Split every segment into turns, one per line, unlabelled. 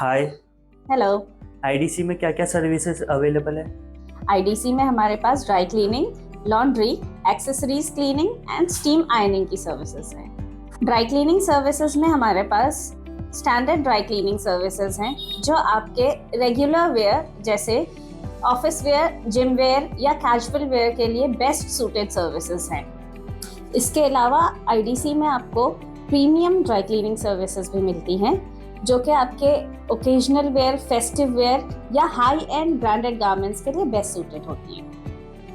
हाय।
Hello.
IDC में क्या क्या सर्विसेज अवेलेबल है?
आईडीसी में हमारे पास dry cleaning, laundry, accessories cleaning and steam ironing की सर्विसेज हैं। ड्राई क्लीनिंग सर्विसेज में हमारे पास स्टैंडर्ड ड्राई क्लीनिंग सर्विसेज हैं जो आपके रेगुलर वेयर जैसे ऑफिस वेयर, जिम वेयर या कैजुअल वेयर के लिए बेस्ट सूटेड सर्विसेज हैं। इसके अलावा आईडीसी में आपको प्रीमियम ड्राई क्लीनिंग सर्विसेज भी मिलती हैं जो कि आपके ओकेजनल वेयर, फेस्टिव वेयर या हाई एंड ब्रांडेड गारमेंट्स के लिए बेस्ट सूटेड होती है।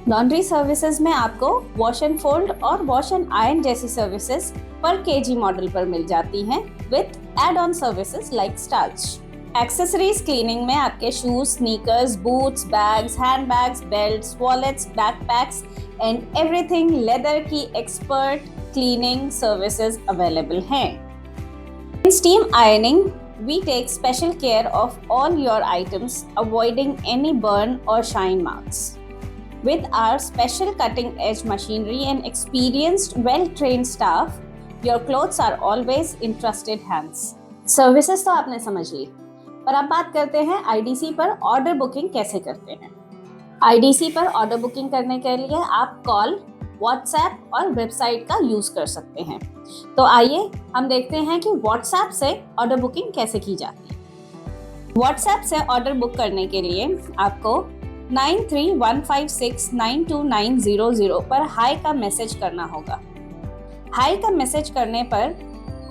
लॉन्ड्री सर्विसेज में आपको वॉश एंड फोल्ड और वॉश एंड आयरन जैसी सर्विसेज पर केजी मॉडल पर मिल जाती हैं with add on services like starch. Accessories cleaning में आपके shoes, sneakers, boots, bags, hand bags, belts, wallets, backpacks and everything leather की एक्सपर्ट क्लीनिंग सर्विसेज अवेलेबल हैं। In steam ironing, we take special care of all your items, avoiding any burn or shine marks. With our special cutting-edge machinery and experienced, well-trained staff, your clothes are always in trusted hands. Services तो आपने समझ ली, पर अब बात करते हैं IDC पर order booking कैसे करते हैं। आईडीसी पर ऑर्डर बुकिंग करने के लिए आप कॉल, व्हाट्सएप और वेबसाइट का यूज कर सकते हैं। तो आइए हम देखते हैं कि व्हाट्सएप से ऑर्डर बुकिंग कैसे की जाती है। व्हाट्सएप से ऑर्डर बुक करने के लिए आपको 9315692900 पर हाई का मैसेज करना होगा। हाई का मैसेज करने पर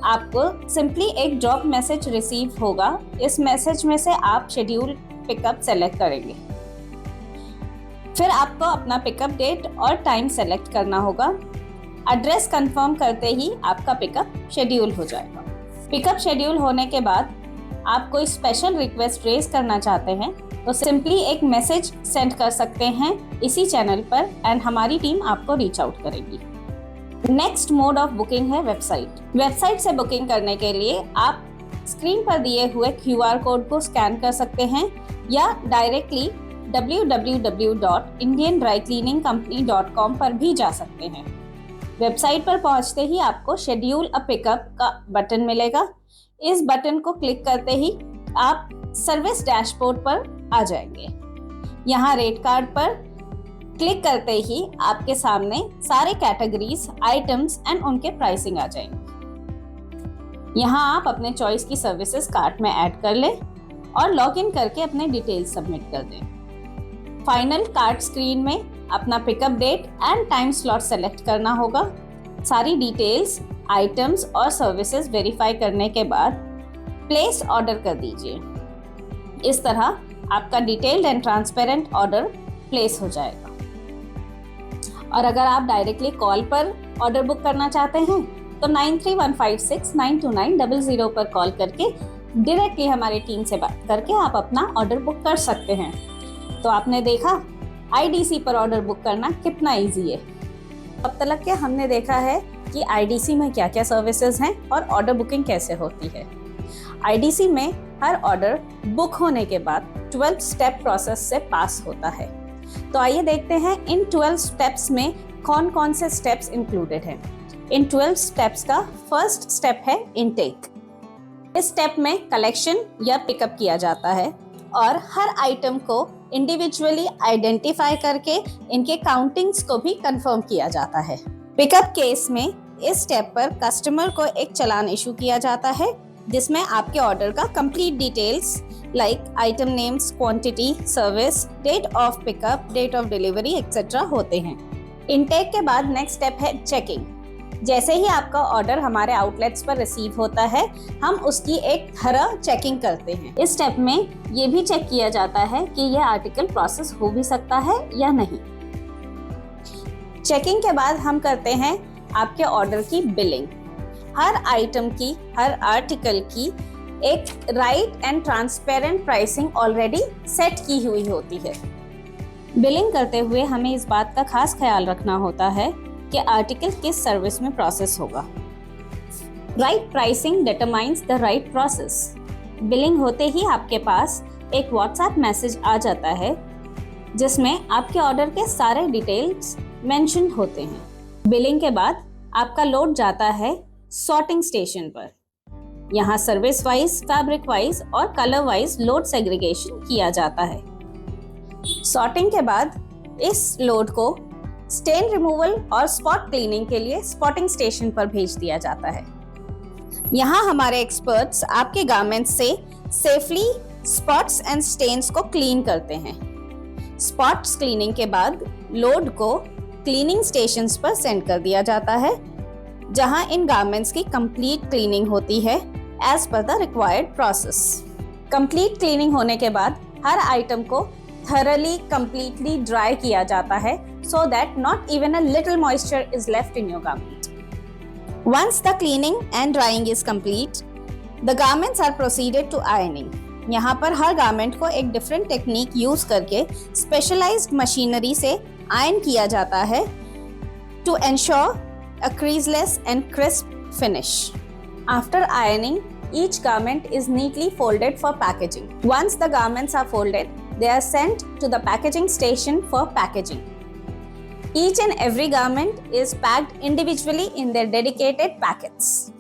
आपको सिंपली एक ड्रॉप मैसेज रिसीव होगा। इस मैसेज में से आप शेड्यूल पिकअप सेलेक्ट करेंगे। फिर आपको अपना पिकअप डेट और टाइम सेलेक्ट करना होगा। एड्रेस कंफर्म करते ही आपका पिकअप शेड्यूल हो जाएगा। पिकअप शेड्यूल होने के बाद आप कोई स्पेशल रिक्वेस्ट रेज करना चाहते हैं तो सिंपली एक मैसेज सेंड कर सकते हैं इसी चैनल पर एंड हमारी टीम आपको रीच आउट करेगी। नेक्स्ट मोड ऑफ बुकिंग है वेबसाइट। वेबसाइट से बुकिंग करने के लिए आप स्क्रीन पर दिए हुए QR कोड को स्कैन कर सकते हैं या डायरेक्टली www.indiandrycleaningcompany.com पर भी जा सकते हैं। वेबसाइट पर पहुंचते ही आपको शेड्यूल अ पिकअप का बटन मिलेगा। इस बटन को क्लिक करते ही आप सर्विस डैशबोर्ड पर आ जाएंगे। यहाँ रेट कार्ड पर क्लिक करते ही आपके सामने सारे कैटेगरीज, आइटम्स एंड उनके प्राइसिंग आ जाएंगे। यहाँ आप अपने चॉइस की सर्विसेज कार्ट में ऐड कर लें और लॉग इन करके अपने डिटेल्स सबमिट कर दें। फाइनल कार्ट स्क्रीन में अपना pickup date and time slot select करना होगा। सारी डिटेल्स, आइटम्स और सर्विसेज वेरीफाई करने के बाद प्लेस ऑर्डर कर दीजिए। इस तरह आपका detailed and transparent order place हो जाएगा। और अगर आप डायरेक्टली कॉल पर ऑर्डर बुक करना चाहते हैं तो 9315692900 पर कॉल करके डायरेक्टली हमारी टीम से बात करके आप अपना ऑर्डर बुक कर सकते हैं। तो आपने देखा आईडीसी पर ऑर्डर बुक करना कितना इजी है। अब तक के हमने देखा है कि आईडीसी में क्या क्या सर्विसेज हैं और ऑर्डर बुकिंग कैसे होती है। आईडीसी में हर ऑर्डर बुक होने के बाद 12 स्टेप प्रोसेस से पास होता है। तो आइए देखते हैं इन 12 स्टेप्स में कौन कौन से स्टेप्स इंक्लूडेड हैं। इन 12 स्टेप्स का फर्स्ट स्टेप है इनटेक। इस स्टेप में कलेक्शन या पिकअप किया जाता है और हर आइटम को इंडिविजुअली आइडेंटिफाई करके इनके काउंटिंग्स को भी कंफर्म किया जाता है। पिकअप केस में इस स्टेप पर कस्टमर को एक चालान इशू किया जाता है जिसमें आपके ऑर्डर का complete details like item names, quantity, service, date of pickup, date of delivery etcetera होते हैं। इनटेक के बाद नेक्स्ट स्टेप है चेकिंग। जैसे ही आपका ऑर्डर हमारे आउटलेट्स पर रिसीव होता है हम उसकी एक थरह चेकिंग करते हैं। इस स्टेप में ये भी चेक किया जाता है कि यह आर्टिकल प्रोसेस हो भी सकता है या नहीं। चेकिंग के बाद हम करते हैं आपके ऑर्डर की बिलिंग। हर आइटम की, हर आर्टिकल की एक right and transparent pricing already set की हुई होती है। बिलिंग करते हुए हमें इस बात का खास ख्याल रखना होता है कि आर्टिकल किस सर्विस में प्रोसेस होगा। Right pricing determines the right process. Billing होते ही आपके पास एक व्हाट्सएप मैसेज आ जाता है जिसमें आपके ऑर्डर के सारे डिटेल्स मेंशन होते हैं। बिलिंग के बाद आपका लोड जाता है सॉर्टिंग स्टेशन पर। यहाँ सर्विस वाइज, फैब्रिक वाइज और कलर वाइज लोड सेग्रीगेशन किया जाता है। सॉर्टिंग के बाद इस लोड को स्टेन रिमूवल और स्पॉट क्लीनिंग के लिए स्पॉटिंग स्टेशन पर भेज दिया जाता है। यहाँ हमारे एक्सपर्ट्स आपके गारमेंट्स से सेफली स्पॉट्स एंड स्टेन्स को क्लीन करते हैं। स्पॉट्स क्लीनिंग के बाद लोड को क्लीनिंग स्टेशंस पर सेंड कर दिया जाता है, जहां इन गारमेंट्स की कंप्लीट क्लीनिंग होती है as per the required process. Complete cleaning होने के बाद हर आइटम को thoroughly completely ड्राई किया जाता है so that not even a little moisture is left in your garment. Once the cleaning and drying is complete, the garments are proceeded to ironing. यहाँ पर हर गारमेंट को एक डिफरेंट टेक्निक यूज करके specialised machinery से iron किया जाता है to ensure a creaseless and crisp finish. After ironing, each garment is neatly folded for packaging. Once the garments are folded, they are sent to the packaging station for packaging. Each and every garment is packed individually in their dedicated packets.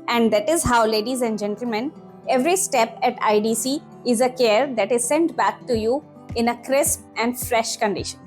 And that is how, ladies and gentlemen, every step at IDC is a care that is sent back to you in a crisp and fresh condition.